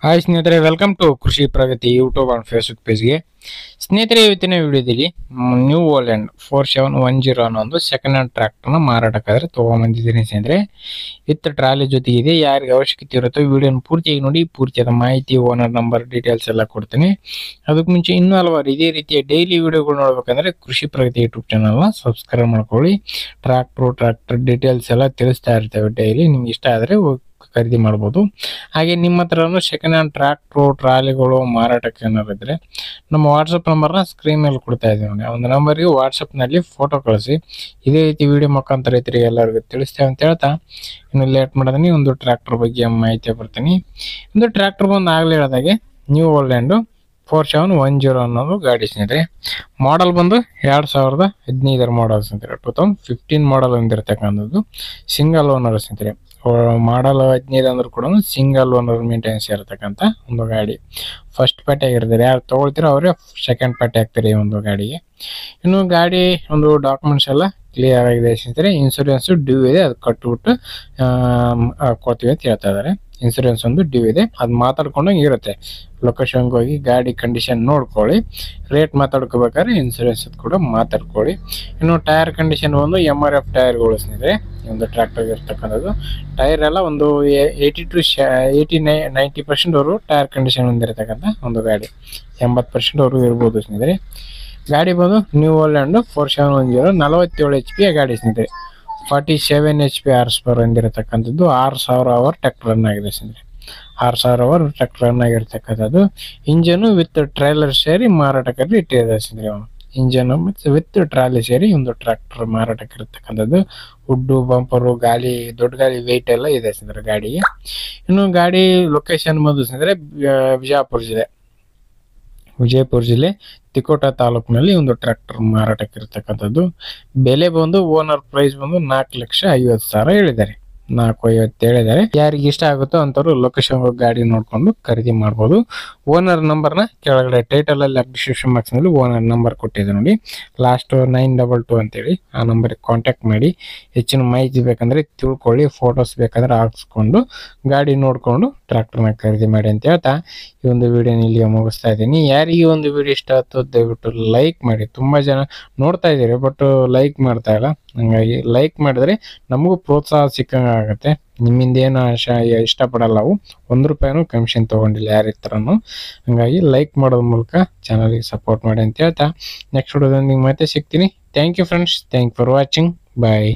Hi ಸ್ನೇಹಿತರೆ, welcome to ಕೃಷಿ ಪ್ರಗತಿ YouTube and Facebook ಪೇಜ್ಗೆ. ಸ್ನೇಹಿತರೆ, ಇವತ್ತಿನ ವಿಡಿಯೋದಲ್ಲಿ ನ್ಯೂ ಹೋಲ್ಯಾಂಡ್ 4710 ಅನ್ನೋ ಒಂದು ಸೆಕೆಂಡ್ ಹ್ಯಾಂಡ್ ಟ್ರ್ಯಾಕ್ಟರ್ನ ಮಾರಾಟಕ್ಕಾದ್ರೆ ತೊಗೊಂಬಂದಿದ್ದೀನಿ ಸ್ನೇಹಿತರೆ. ವಿತ್ ಟ್ರಾಲಿ ಜೊತೆಗಿದೆ. ಯಾರಿಗೆ ಅವಶ್ಯಕತೆ ಇರುತ್ತೋ ವಿಡಿಯೋನ ಪೂರ್ತಿಯಾಗಿ ನೋಡಿ. ಪೂರ್ತಿಯಾದ ಮಾಹಿತಿ, ಓನರ್ ನಂಬರ್, ಡೀಟೇಲ್ಸ್ ಎಲ್ಲ ಕೊಡ್ತೀನಿ. ಅದಕ್ಕೆ ಮುಂಚೆ ಇನ್ನೂ ಹಲವಾರು ಇದೇ ರೀತಿಯ ಡೈಲಿ ವಿಡಿಯೋಗಳು ನೋಡ್ಬೇಕಂದ್ರೆ ಕೃಷಿ ಪ್ರಗತಿ ಯೂಟ್ಯೂಬ್ ಚಾನಲ್ನ ಸಬ್ಸ್ಕ್ರೈಬ್ ಮಾಡ್ಕೊಳ್ಳಿ. ಟ್ರ್ಯಾಕ್ಟರ್ ಡೀಟೇಲ್ಸ್ ಎಲ್ಲ ತಿಳಿಸ್ತಾ ಇರ್ತೇವೆ ಡೈಲಿ. ನಿಮ್ಗೆ ಇಷ್ಟ ಆದರೆ ಖರೀದಿ ಮಾಡ್ಬೋದು. ಹಾಗೆ ನಿಮ್ಮ ಹತ್ರನೂ ಸೆಕೆಂಡ್ ಹ್ಯಾಂಡ್ ಟ್ರಾಲಿಗಳು ಮಾರಾಟಕ್ಕೆ ಏನಾದ್ರು ಇದ್ರೆ ನಮ್ಮ ವಾಟ್ಸಪ್ ನಂಬರ್ನ ಸ್ಕ್ರೀನ್ ಮೇಲೆ ಕೊಡ್ತಾ ಇದ್ದೀವಿ ನೋಡಿ. ಒಂದು ನಂಬರ್ಗೆ ವಾಟ್ಸಪ್ನಲ್ಲಿ ಫೋಟೋ ಕಳಿಸಿ. ಇದೇ ರೀತಿ ವಿಡಿಯೋ ಮುಖಾಂತರ ರೈತರಿಗೆ ಎಲ್ಲರಿಗೂ ತಿಳಿಸ್ತೇವೆ ಅಂತ ಹೇಳ್ತಾ ಇನ್ನು ಲೇಟ್ ಮಾಡೋದನಿ ಒಂದು ಟ್ರ್ಯಾಕ್ಟರ್ ಬಗ್ಗೆ ಮಾಹಿತಿ ಬರ್ತೀನಿ. ಒಂದು ಟ್ರ್ಯಾಕ್ಟರ್ ಬಂದು ಆಗಲೇ ಹೇಳಿದಾಗೆ ನ್ಯೂ ಹೋಲ್ಯಾಂಡು 4710 ಅನ್ನೋದು ಗಾಡಿ ಸ್ನೇಹಿತರೆ. ಮಾಡಲ್ ಬಂದು 2015 ಮಾಡಲ್ ಸ್ನೇಹಿತರೆ. 2015 ಮಾಡಲ್ ಹೊಂದಿರತಕ್ಕಂಥದ್ದು. ಸಿಂಗಲ್ ಓನರ್ ಸ್ನೇಹಿತರೆ. ಮಾಡಲ್ 15 ಅಂದ್ರೂ ಕೂಡ ಸಿಂಗಲ್ ಓನರ್ ಮೇಂಟೆನೆನ್ಸ್ ಇರತಕ್ಕಂಥ ಒಂದು ಗಾಡಿ. ಫಸ್ಟ್ ಪಾರ್ಟಿ ಆಗಿರ್ತಾರೆ. ಯಾರು ತೊಗೊಳ್ತೀರೋ ಅವರೇ ಸೆಕೆಂಡ್ ಪಾರ್ಟಿ ಆಗ್ತಾರೆ ಈ ಒಂದು ಗಾಡಿಗೆ. ಇನ್ನು ಗಾಡಿ ಒಂದು ಡಾಕ್ಯುಮೆಂಟ್ಸ್ ಎಲ್ಲ ಕ್ಲಿಯರ್ ಆಗಿದೆ ಸ್ನೇಹಿತರೆ. ಇನ್ಸೂರೆನ್ಸ್ ಡ್ಯೂ ಇದೆ, ಅದು ಕಟ್ಬಿಟ್ಟು ಕೊಡ್ತೀವಿ ಅಂತ ಹೇಳ್ತಾ ಇದ್ದಾರೆ. ಇನ್ಸೂರೆನ್ಸ್ ಒಂದು ಡ್ಯೂ ಇದೆ, ಅದು ಮಾತಾಡ್ಕೊಂಡಂಗೆ ಇರುತ್ತೆ. ಲೊಕೇಶನ್ಗೆ ಹೋಗಿ ಗಾಡಿ ಕಂಡೀಷನ್ ನೋಡ್ಕೊಳ್ಳಿ. ರೇಟ್ ಮಾತಾಡ್ಕೋಬೇಕಾದ್ರೆ ಇನ್ಸೂರೆನ್ಸ್ ಕೂಡ ಮಾತಾಡ್ಕೊಳ್ಳಿ. ಇನ್ನು ಟೈರ್ ಕಂಡೀಷನ್ ಒಂದು MRF ಟೈರ್ಗಳು ಸ್ನೇಹಿತರೆ. ಒಂದು ಟ್ರ್ಯಾಕ್ಟರ್ಗೆ ಇರ್ತಕ್ಕಂಥದ್ದು ಟೈರ್ ಎಲ್ಲ ಒಂದು 80 to 90% ಅವರು ಟೈರ್ ಕಂಡೀಷನ್ ಹೊಂದಿರತಕ್ಕಂಥ ಒಂದು ಗಾಡಿ. 80% ವರೆಗೂ ಇರ್ಬೋದು ಸ್ನೇಹಿತರೆ. ಗಾಡಿ ಬಂದು ನ್ಯೂ ಹೋಲ್ಯಾಂಡ್ 4710 47 HP ಗಾಡಿ ಸ್ನೇಹಿತರೆ. 47 HP ಹಾರ್ಸ್ ಪವರ್ ಹೊಂದಿರತಕ್ಕಂಥದ್ದು. 6000 ಅವರ್ ಟ್ರ್ಯಾಕ್ಟರ್ ರನ್ ಆಗಿದೆ ಸ್ನೇಹಿತರೆ. 6000 ಅವರ್ ಟ್ರ್ಯಾಕ್ಟರ್ ರನ್ ಆಗಿರ್ತಕ್ಕಂಥದ್ದು. ಇಂಜನು ವಿತ್ ಟ್ರೈಲರ್ ಸೇರಿ ಮಾರಾಟಕ್ಕೆ ಇಟ್ಟಿದೆ ಸ್ನೇಹಿತರೆ. ಇಂಜನ್ ಮತ್ತು ವಿತ್ ಟ್ರಾಲಿ ಸೇರಿ ಒಂದು ಟ್ರ್ಯಾಕ್ಟರ್ ಮಾರಾಟಕ್ಕೆ ಇರತಕ್ಕಂಥದ್ದು. ಹುಡ್ಡು, ಬಂಪರು, ಗಾಲಿ, ದೊಡ್ಡ ಗಾಲಿ ವೆಯ್ಟ್ ಎಲ್ಲ ಇದೆ ಸ್ನೇಹಿತರೆ ಗಾಡಿಗೆ. ಇನ್ನು ಗಾಡಿ ಲೊಕೇಶನ್ ಬಂದು ಸ್ನೇಹಿತರೆ ವಿಜಯಪುರ ಜಿಲ್ಲೆ ತಿಕೋಟ ತಾಲೂಕಿನಲ್ಲಿ ಒಂದು ಟ್ರ್ಯಾಕ್ಟರ್ ಮಾರಾಟಕ್ಕೆ ಇರತಕ್ಕಂಥದ್ದು. ಬೆಲೆ ಬಂದು ಓನರ್ ಪ್ರೈಸ್ ಬಂದು 4,50,000 ಹೇಳಿದ್ದಾರೆ. 4,50,000 ಹೇಳಿದ್ದಾರೆ. ಯಾರಿಗೆ ಇಷ್ಟ ಆಗುತ್ತೋ ಅಂತವ್ರು ಲೊಕೇಶನ್ ಹೋಗಿ ಗಾಡಿ ನೋಡ್ಕೊಂಡು ಖರೀದಿ ಮಾಡ್ಬೋದು. ಓನರ್ ನಂಬರ್ನ ಕೆಳಗಡೆ ಟೈಟಲ್ ಅಲ್ಲಿ ಡಿಸ್ಕ್ರಿಪ್ಷನ್ ಬಾಕ್ಸ್ ನಲ್ಲಿ ಓನರ್ ನಂಬರ್ ಕೊಟ್ಟಿದೆ ನೋಡಿ. ಲಾಸ್ಟ್ 922 ಅಂತೇಳಿ ಆ ನಂಬರ್ಗೆ ಕಾಂಟ್ಯಾಕ್ಟ್ ಮಾಡಿ ಹೆಚ್ಚಿನ ಮಾಹಿತಿ ಬೇಕಂದ್ರೆ ತಿಳ್ಕೊಳ್ಳಿ. ಫೋಟೋಸ್ ಬೇಕಾದ್ರೆ ಹಾಕ್ಸ್ಕೊಂಡು ಗಾಡಿ ನೋಡ್ಕೊಂಡು ಟ್ರ್ಯಾಕ್ಟರ್ನ ಖರೀದಿ ಮಾಡಿ ಅಂತ ಹೇಳ್ತಾ ಈ ಒಂದು ವಿಡಿಯೋನ ಇಲ್ಲಿಗೆ ಮುಗಿಸ್ತಾ ಇದ್ದೀನಿ. ಯಾರಿಗೆ ಒಂದು ವಿಡಿಯೋ ಇಷ್ಟ ಆಯ್ತು ದಯವಿಟ್ಟು ಲೈಕ್ ಮಾಡಿ. ತುಂಬಾ ಜನ ನೋಡ್ತಾ ಇದ್ದೀರಿ ಬಟ್ ಲೈಕ್ ಮಾಡ್ತಾ ಇಲ್ಲ. ಹಂಗಾಗಿ ಲೈಕ್ ಮಾಡಿದ್ರೆ ನಮಗೂ ಪ್ರೋತ್ಸಾಹ ಸಿಕ್ಕಂಗೆ ಆಗುತ್ತೆ. ನಿಮ್ಮಿಂದ ಏನು ಇಷ್ಟಪಡಲ್ಲ. ನಾವು ₹1 ಕಮಿಷನ್ ತಗೊಂಡಿಲ್ಲ ಯಾರಿತ್ರನು. ಹಂಗಾಗಿ ಲೈಕ್ ಮಾಡೋದ್ರ ಮೂಲಕ ಚಾನಲ್ಗೆ ಸಪೋರ್ಟ್ ಮಾಡಿ ಅಂತ ಹೇಳ್ತಾ ನೆಕ್ಸ್ಟ್ ವಿಡಿಯೋದೊಂದಿಗೆ ಮತ್ತೆ ಸಿಗ್ತೀನಿ. Thank you friends. Thank for watching. Bye.